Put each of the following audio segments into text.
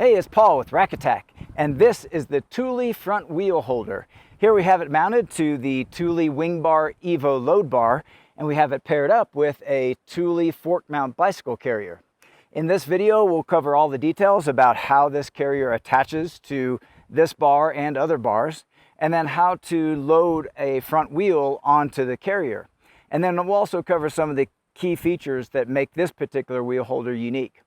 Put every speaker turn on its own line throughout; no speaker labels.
Hey, it's Paul with Rack Attack, and this is the Thule front wheel holder. Here we have it mounted to the Thule Wing Bar Evo load bar, and we have it paired up with a Thule fork mount bicycle carrier. In this video, we'll cover all the details about how this carrier attaches to this bar and other bars, and then how to load a front wheel onto the carrier. And then we'll also cover some of the key features that make this particular wheel holder unique.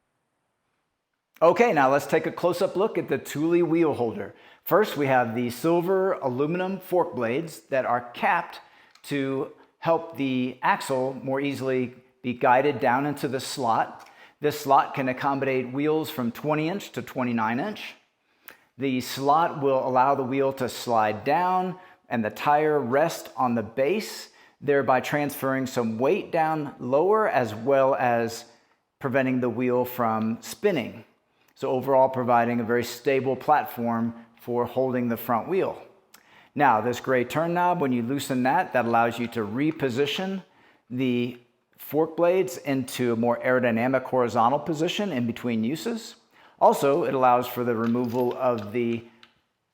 Okay, now let's take a close-up look at the Thule wheel holder. First, we have the silver aluminum fork blades that are capped to help the axle more easily be guided down into the slot. This slot can accommodate wheels from 20-inch to 29-inch. The slot will allow the wheel to slide down and the tire rest on the base, thereby transferring some weight down lower as well as preventing the wheel from spinning. So overall providing a very stable platform for holding the front wheel. Now this gray turn knob, when you loosen that allows you to reposition the fork blades into a more aerodynamic horizontal position in between uses. Also, it allows for the removal of the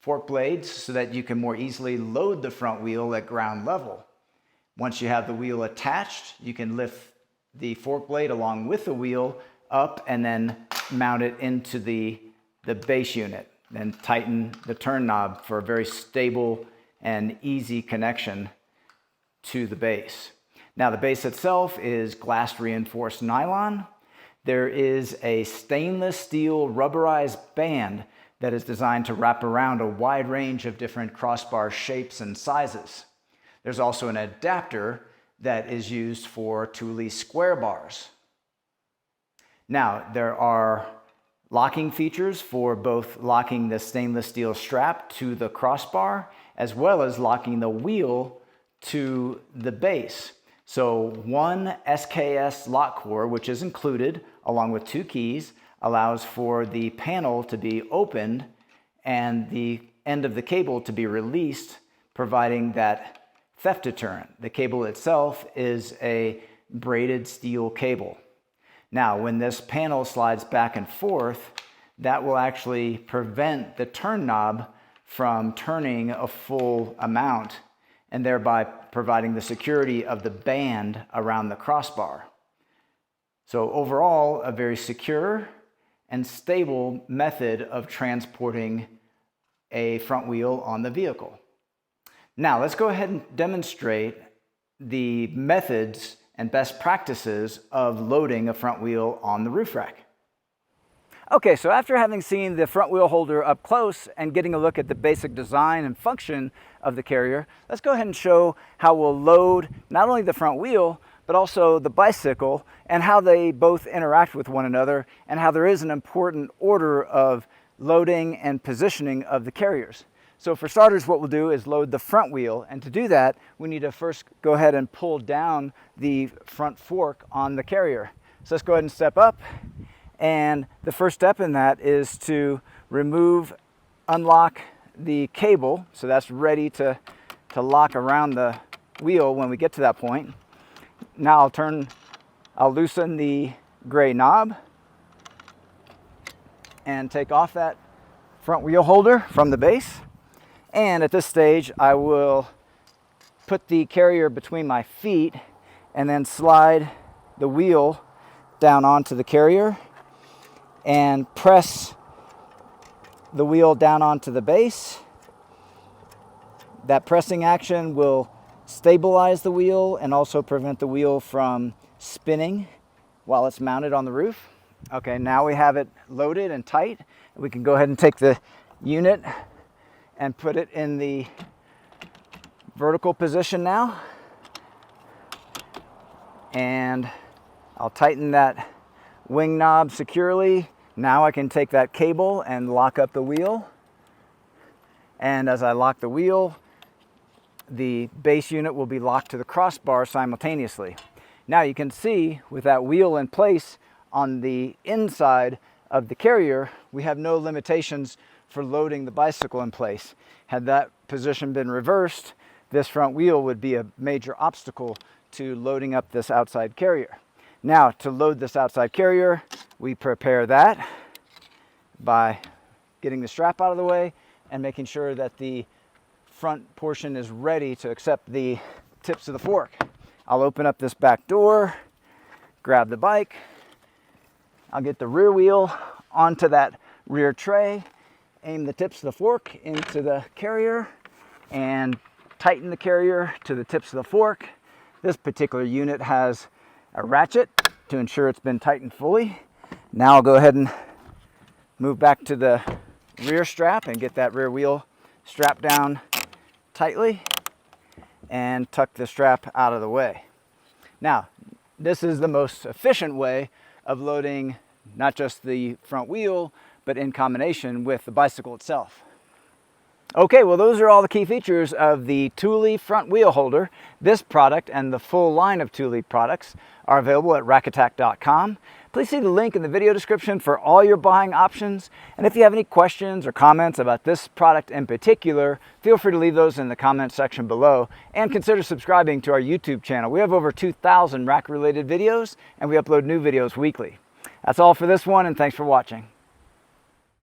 fork blades so that you can more easily load the front wheel at ground level. Once you have the wheel attached, you can lift the fork blade along with the wheel up and then mount it into the base unit. Then tighten the turn knob for a very stable and easy connection to the base. Now the base itself is glass reinforced nylon. There is a stainless steel rubberized band that is designed to wrap around a wide range of different crossbar shapes and sizes. There's also an adapter that is used for Thule square bars. Now, there are locking features for both locking the stainless steel strap to the crossbar as well as locking the wheel to the base. So one SKS lock core, which is included along with 2 keys, allows for the panel to be opened and the end of the cable to be released, providing that theft deterrent. The cable itself is a braided steel cable. Now, when this panel slides back and forth, that will actually prevent the turn knob from turning a full amount and thereby providing the security of the band around the crossbar. So overall, a very secure and stable method of transporting a front wheel on the vehicle. Now, let's go ahead and demonstrate the methods and best practices of loading a front wheel on the roof rack. Okay, so after having seen the front wheel holder up close and getting a look at the basic design and function of the carrier, let's go ahead and show how we'll load not only the front wheel, but also the bicycle and how they both interact with one another and how there is an important order of loading and positioning of the carriers. So for starters, what we'll do is load the front wheel, and to do that, we need to first go ahead and pull down the front fork on the carrier. So let's go ahead and step up, and the first step in that is to unlock the cable, so that's ready to lock around the wheel when we get to that point. Now I'll loosen the gray knob and take off that front wheel holder from the base. And at this stage, I will put the carrier between my feet and then slide the wheel down onto the carrier and press the wheel down onto the base. That pressing action will stabilize the wheel and also prevent the wheel from spinning while it's mounted on the roof. Okay, now we have it loaded and tight. We can go ahead and take the unit and put it in the vertical position now. And I'll tighten that wing knob securely. Now I can take that cable and lock up the wheel. And as I lock the wheel, the base unit will be locked to the crossbar simultaneously. Now you can see with that wheel in place on the inside of the carrier, we have no limitations for loading the bicycle in place. Had that position been reversed, this front wheel would be a major obstacle to loading up this outside carrier. Now, to load this outside carrier, we prepare that by getting the strap out of the way and making sure that the front portion is ready to accept the tips of the fork. I'll open up this back door, grab the bike, I'll get the rear wheel onto that rear tray, aim the tips of the fork into the carrier, and tighten the carrier to the tips of the fork. This particular unit has a ratchet to ensure it's been tightened fully. Now I'll go ahead and move back to the rear strap and get that rear wheel strapped down tightly and tuck the strap out of the way. Now, this is the most efficient way of loading not just the front wheel, but in combination with the bicycle itself. Okay, well, those are all the key features of the Thule front wheel holder. This product and the full line of Thule products are available at rackattack.com. Please see the link in the video description for all your buying options. And if you have any questions or comments about this product in particular, feel free to leave those in the comment section below, and consider subscribing to our YouTube channel. We have over 2,000 rack-related videos, and we upload new videos weekly. That's all for this one, and thanks for watching.